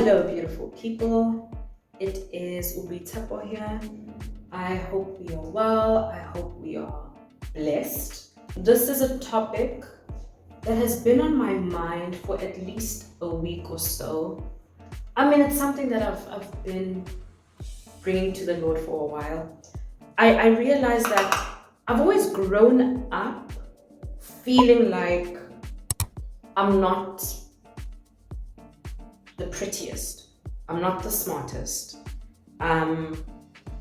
Hello, beautiful people. It is Oboitshepo here. I hope we are well. I hope we are blessed. This is a topic that has been on my mind for at least a week or so. I mean, it's something that I've been bringing to the Lord for a while. I realized that I've always grown up feeling like I'm not the prettiest. I'm not the smartest. I'm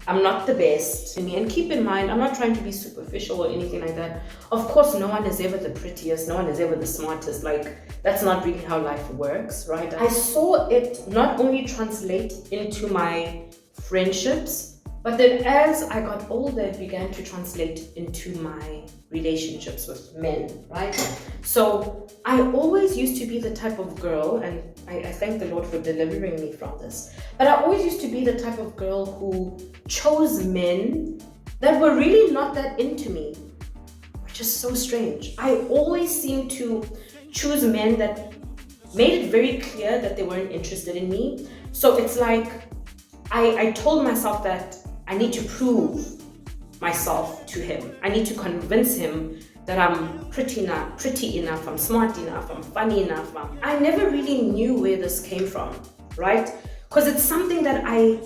not the best. And keep in mind, I'm not trying to be superficial or anything like that. Of course, no one is ever the prettiest. No one is ever the smartest. Like, that's not really how life works, right? I saw it not only translate into my friendships, but then as I got older, it began to translate into my relationships with men, right? So I always used to be the type of girl, and I thank the Lord for delivering me from this, but I always used to be the type of girl who chose men that were really not that into me, which is so strange. I always seemed to choose men that made it very clear that they weren't interested in me. So it's like I told myself that I need to prove myself to him. I need to convince him that I'm pretty enough, I'm smart enough, I'm funny enough. I never really knew where this came from, right? Because it's something that I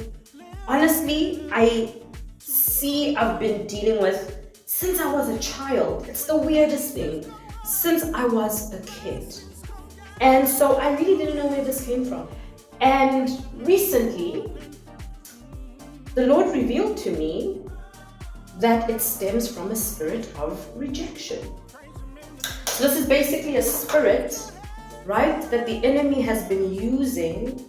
see I've been dealing with since I was a child. It's the weirdest thing, since I was a kid. And so I really didn't know where this came from. And recently, the Lord revealed to me that it stems from a spirit of rejection. So this is basically a spirit, right, that the enemy has been using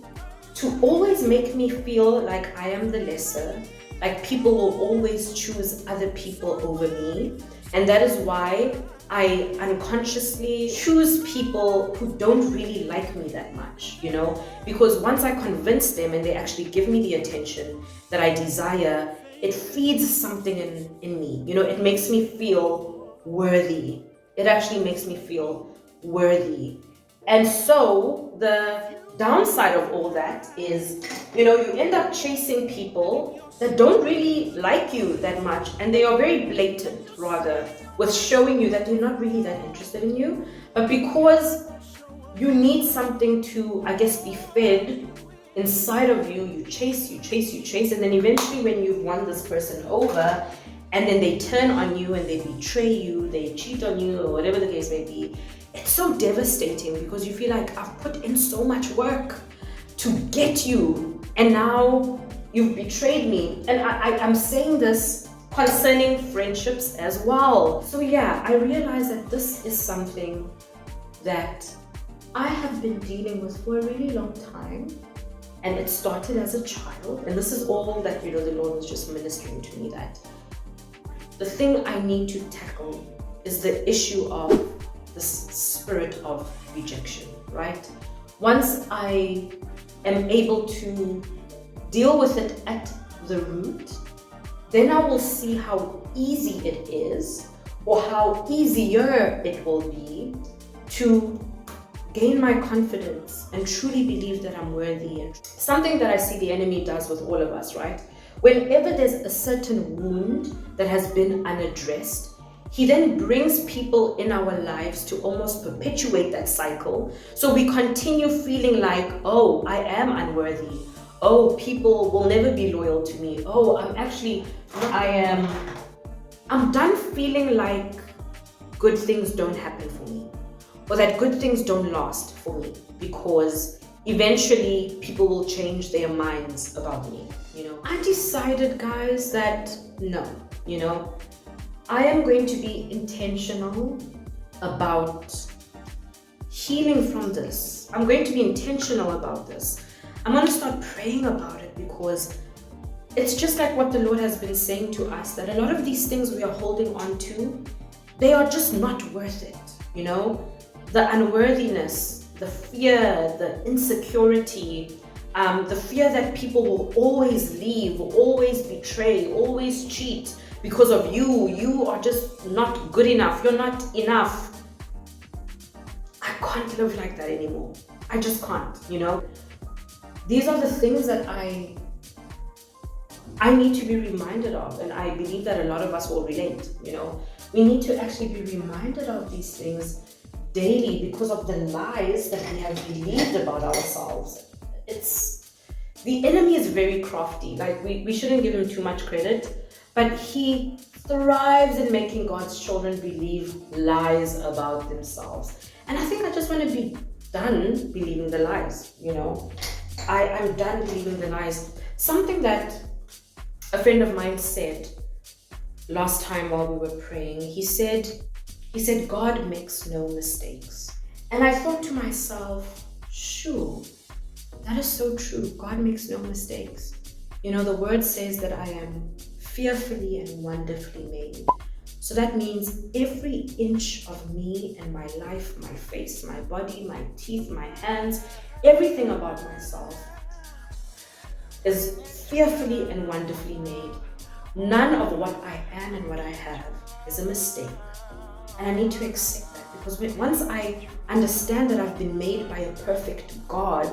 to always make me feel like I am the lesser, like people will always choose other people over me. And that is why I unconsciously choose people who don't really like me that much, because once I convince them and they actually give me the attention that I desire, it feeds something in me. It makes me feel worthy. It actually makes me feel worthy. And so the downside of all that is, you end up chasing people that don't really like you that much, and they are very blatant, rather, with showing you that they're not really that interested in you. But because you need something to, I guess, be fed inside of you, you chase, and then eventually when you've won this person over, and then they turn on you and they betray you, they cheat on you, or whatever the case may be, it's so devastating because you feel like I've put in so much work to get you, and now you've betrayed me. And I'm saying this concerning friendships as well. So yeah, I realize that this is something that I have been dealing with for a really long time. And it started as a child. And this is all that, the Lord was just ministering to me, that the thing I need to tackle is the issue of this spirit of rejection, right? Once I am able to deal with it at the root, then I will see how easy it is, or how easier it will be to gain my confidence and truly believe that I'm worthy. And something that I see the enemy does with all of us, right? Whenever there's a certain wound that has been unaddressed, he then brings people in our lives to almost perpetuate that cycle. So we continue feeling like, oh, I am unworthy. Oh, people will never be loyal to me. Oh, I'm done feeling like good things don't happen for me, or that good things don't last for me, because eventually people will change their minds about me, I decided, guys, that no, I am going to be intentional about healing from this. I'm going to be intentional about this. I'm going to start praying about it, because it's just like what the Lord has been saying to us, that a lot of these things we are holding on to, they are just not worth it, The unworthiness, the fear, the insecurity, the fear that people will always leave, will always betray, always cheat because of you. You are just not good enough. You're not enough. I can't live like that anymore. I just can't, These are the things that I need to be reminded of, and I believe that a lot of us will relate. We need to actually be reminded of these things daily because of the lies that we have believed about ourselves. The enemy is very crafty. Like, we shouldn't give him too much credit, but he thrives in making God's children believe lies about themselves. And I think I just want to be done believing the lies. I'm done believing the lies. Something that a friend of mine said last time while we were praying, he said, God makes no mistakes. And I thought to myself, sure, that is so true. God makes no mistakes. The word says that I am fearfully and wonderfully made. So that means every inch of me and my life, my face, my body, my teeth, my hands, everything about myself is fearfully and wonderfully made. None of what I am and what I have is a mistake. And I need to accept that, because once I understand that I've been made by a perfect God,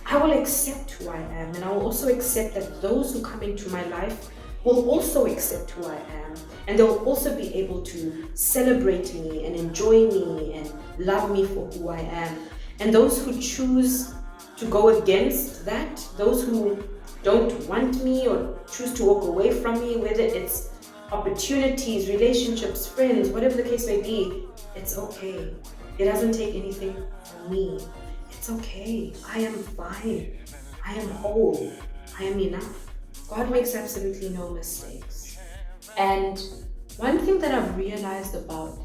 I will accept who I am, and I will also accept that those who come into my life will also accept who I am, and they'll also be able to celebrate me and enjoy me and love me for who I am. And those who choose to go against that, those who don't want me or choose to walk away from me, whether it's opportunities, relationships, friends, whatever the case may be, it's okay. It doesn't take anything from me. It's okay. I am fine. I am whole. I am enough. God makes absolutely no mistakes. And one thing that I've realized about,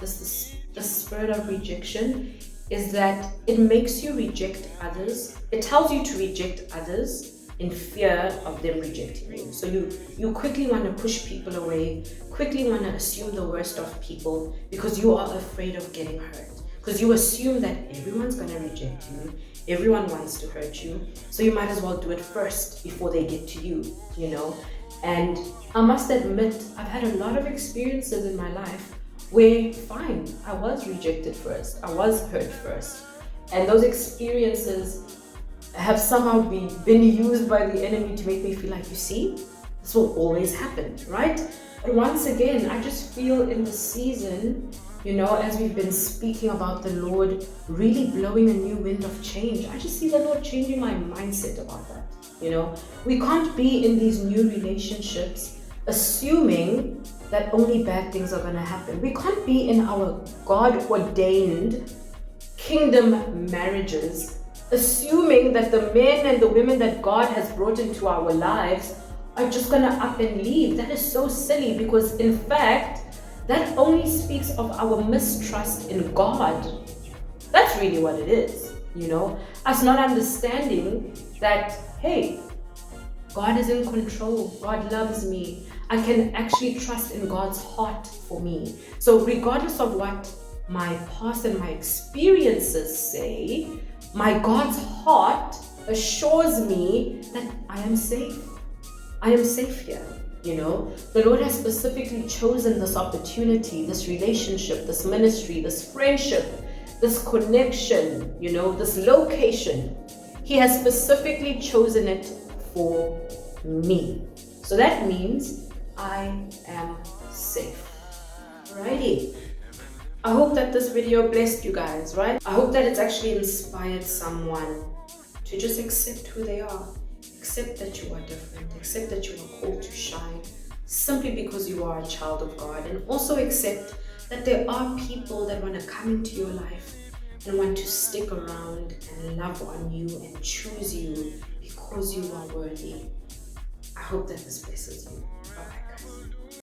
the spirit of rejection is that it makes you reject others. It tells you to reject others in fear of them rejecting you. So you quickly want to push people away, quickly want to assume the worst of people because you are afraid of getting hurt. Because you assume that everyone's going to reject you, everyone wants to hurt you, so you might as well do it first before they get to you, And I must admit, I've had a lot of experiences in my life where, fine, I was rejected first, I was hurt first. And those experiences have somehow been used by the enemy to make me feel like, you see, this will always happen, right? But once again, I just feel in the season, as we've been speaking about the Lord really blowing a new wind of change, I just see the Lord changing my mindset about that. We can't be in these new relationships assuming that only bad things are going to happen. We can't be in our God-ordained kingdom marriages assuming that the men and the women that God has brought into our lives are just going to up and leave. That is so silly, because in fact, that only speaks of our mistrust in God. That's really what it is, Us not understanding that, hey, God is in control. God loves me. I can actually trust in God's heart for me. So regardless of what my past and my experiences say, my God's heart assures me that I am safe. I am safe here. The Lord has specifically chosen this opportunity, this relationship, this ministry, this friendship, this connection, this location. He has specifically chosen it for me. So that means I am safe. Alrighty. I hope that this video blessed you guys, right? I hope that it's actually inspired someone to just accept who they are. Accept that you are different. Accept that you are called to shine simply because you are a child of God. And also accept that there are people that want to come into your life and want to stick around and love on you and choose you because you are worthy. I hope that this blesses you. Bye-bye, guys.